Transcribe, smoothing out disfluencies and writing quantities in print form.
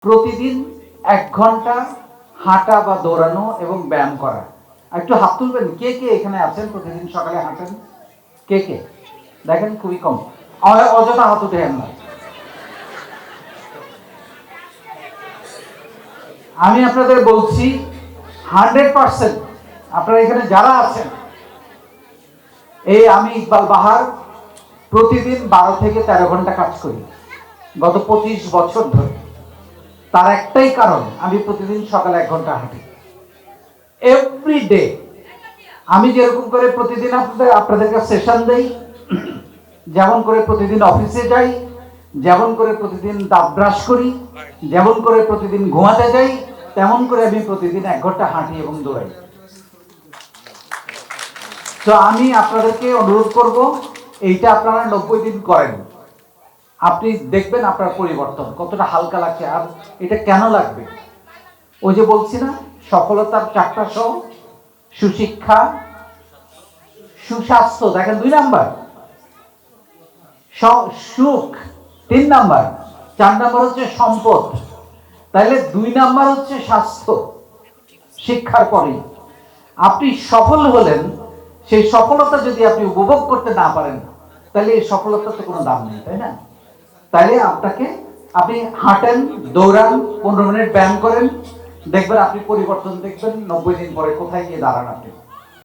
প্রতিদিন 1 ঘন্টা হাঁটা বা দৌড়ানো এবং ব্যায়াম করা। একটু হাত তুলবেন, কে কে এখানে আছেন প্রতিদিন সকালে হাঁটেন? কে কে? দেখেন খুবই কম, অযথা হাত উঠেন না। আমি আপনাদের বলছি 100% আপনারা এখানে যারা আছেন, এই আমি ইকবাল বাহার প্রতিদিন 12 থেকে 13 ঘন্টা কাজ করি গত 25 বছর ধরে। তার একটাই কারণ, আমি প্রতিদিন সকালে 1 ঘন্টা হাঁটি এভরিডে। আমি যেরকম করে প্রতিদিন আপনাদেরকে সেশন দেই, যেমন করে প্রতিদিন অফিসে যাই, যেমন করে প্রতিদিন দাঁত ব্রাশ করি, যেমন করে প্রতিদিন ঘুমাতে যাই, তেমন করে আমি প্রতিদিন 1 ঘন্টা হাঁটি এবং দৌড়াই। তো আমি আপনাদেরকে অনুরোধ করব, এইটা আপনারা 90 দিন করেন, আপনি দেখবেন আপনার পরিবর্তন কতটা হালকা লাগছে। আর এটা কেন লাগবে? ওই যে বলছি না, সফলতার 4টা স: সুশিক্ষা, সুস্বাস্থ্য, দেখেন 2 নাম্বার, সুখ 3 নাম্বার, 4 নাম্বার হচ্ছে সম্পদ। তাহলে 2 নাম্বার হচ্ছে স্বাস্থ্য। শিক্ষার পরেই আপনি সফল হলেন, সেই সফলতা যদি আপনি উপভোগ করতে না পারেন, তাহলে এই সফলতার তো কোনো দাম নেই, তাই না? তাহলে আপনি হাঁটেন, দৌড়ান, 15 মিনিট ব্যায়াম করেন, দেখবেন আপনি পরিবর্তন দেখবেন 90 দিন পরে কোথায় গিয়ে দাঁড়ান আপনি।